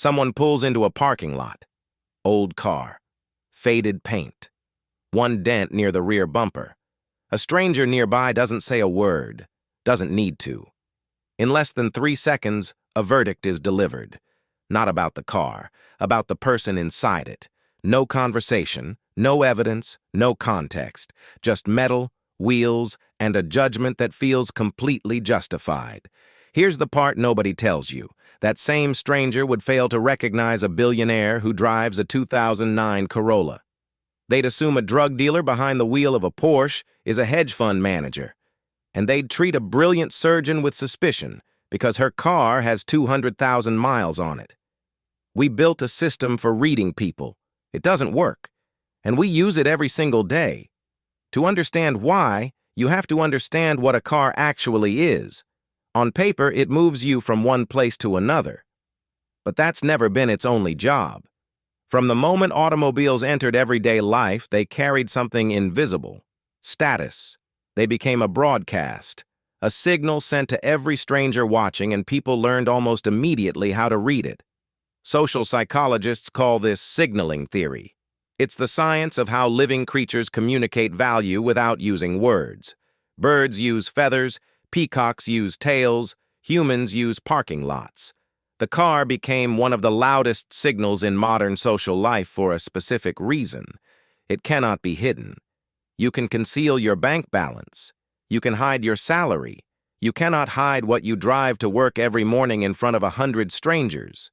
Someone pulls into a parking lot. Old car. Faded paint. One dent near the rear bumper. A stranger nearby doesn't say a word. Doesn't need to. In less than 3 seconds, a verdict is delivered. Not about the car, about the person inside it. No conversation, no evidence, no context. Just metal, wheels, and a judgment that feels completely justified. Here's the part nobody tells you. That same stranger would fail to recognize a billionaire who drives a 2009 Corolla. They'd assume a drug dealer behind the wheel of a Porsche is a hedge fund manager. And they'd treat a brilliant surgeon with suspicion because her car has 200,000 miles on it. We built a system for reading people. It doesn't work. And we use it every single day. To understand why, you have to understand what a car actually is. On paper, it moves you from one place to another. But that's never been its only job. From the moment automobiles entered everyday life, they carried something invisible. Status. They became a broadcast, a signal sent to every stranger watching, and people learned almost immediately how to read it. Social psychologists call this signaling theory. It's the science of how living creatures communicate value without using words. Birds use feathers, peacocks use tails, humans use parking lots. The car became one of the loudest signals in modern social life for a specific reason. It cannot be hidden. You can conceal your bank balance. You can hide your salary. You cannot hide what you drive to work every morning in front of 100 strangers.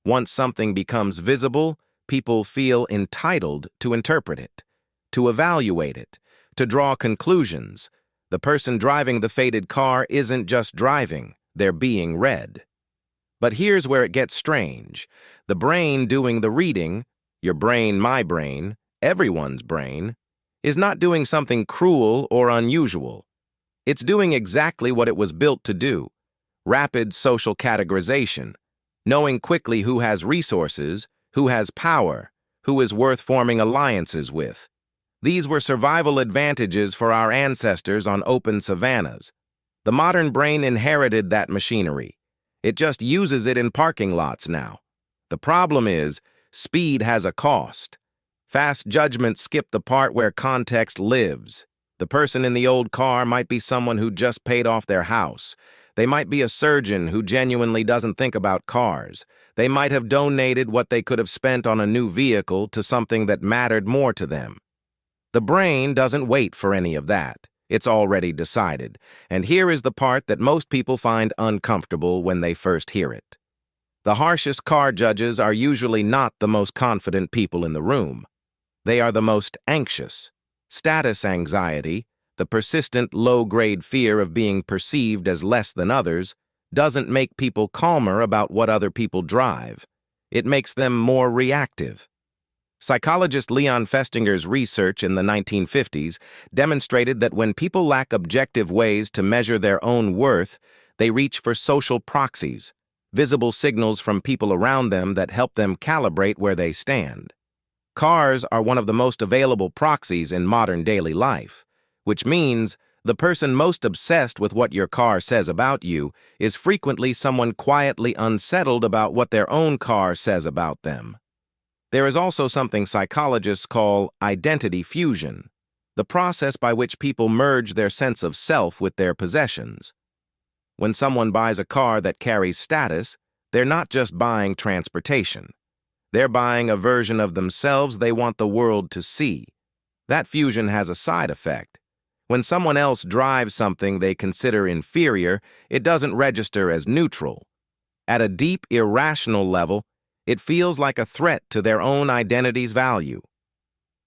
Once something becomes visible, people feel entitled to interpret it, to evaluate it, to draw conclusions. The person driving the faded car isn't just driving, they're being read. But here's where it gets strange. The brain doing the reading, your brain, my brain, everyone's brain, is not doing something cruel or unusual. It's doing exactly what it was built to do: rapid social categorization, knowing quickly who has resources, who has power, who is worth forming alliances with. These were survival advantages for our ancestors on open savannas. The modern brain inherited that machinery. It just uses it in parking lots now. The problem is, speed has a cost. Fast judgments skip the part where context lives. The person in the old car might be someone who just paid off their house. They might be a surgeon who genuinely doesn't think about cars. They might have donated what they could have spent on a new vehicle to something that mattered more to them. The brain doesn't wait for any of that. It's already decided. And here is the part that most people find uncomfortable when they first hear it. The harshest car judges are usually not the most confident people in the room. They are the most anxious. Status anxiety, the persistent low-grade fear of being perceived as less than others, doesn't make people calmer about what other people drive. It makes them more reactive. Psychologist Leon Festinger's research in the 1950s demonstrated that when people lack objective ways to measure their own worth, they reach for social proxies, visible signals from people around them that help them calibrate where they stand. Cars are one of the most available proxies in modern daily life, which means the person most obsessed with what your car says about you is frequently someone quietly unsettled about what their own car says about them. There is also something psychologists call identity fusion, the process by which people merge their sense of self with their possessions. When someone buys a car that carries status, they're not just buying transportation. They're buying a version of themselves they want the world to see. That fusion has a side effect. When someone else drives something they consider inferior, it doesn't register as neutral. At a deep, irrational level, it feels like a threat to their own identity's value.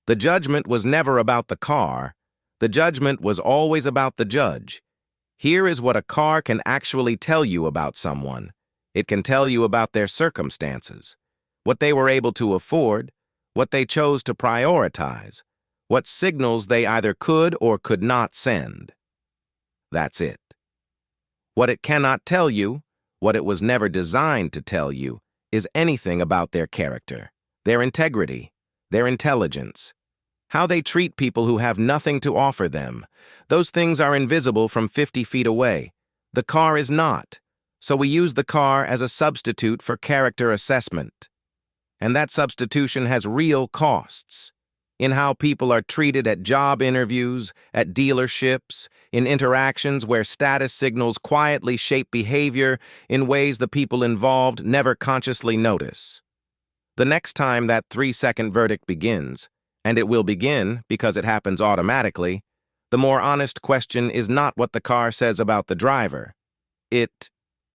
The judgment was never about the car. The judgment was always about the judge. Here is what a car can actually tell you about someone. It can tell you about their circumstances, what they were able to afford, what they chose to prioritize, what signals they either could or could not send. That's it. What it cannot tell you, what it was never designed to tell you, is anything about their character, their integrity, their intelligence, how they treat people who have nothing to offer them. Those things are invisible from 50 feet away. The car is not. So we use the car as a substitute for character assessment. And that substitution has real costs in how people are treated at job interviews, at dealerships, in interactions where status signals quietly shape behavior in ways the people involved never consciously notice. The next time that 3-second verdict begins, and it will begin because it happens automatically, the more honest question is not what the car says about the driver. It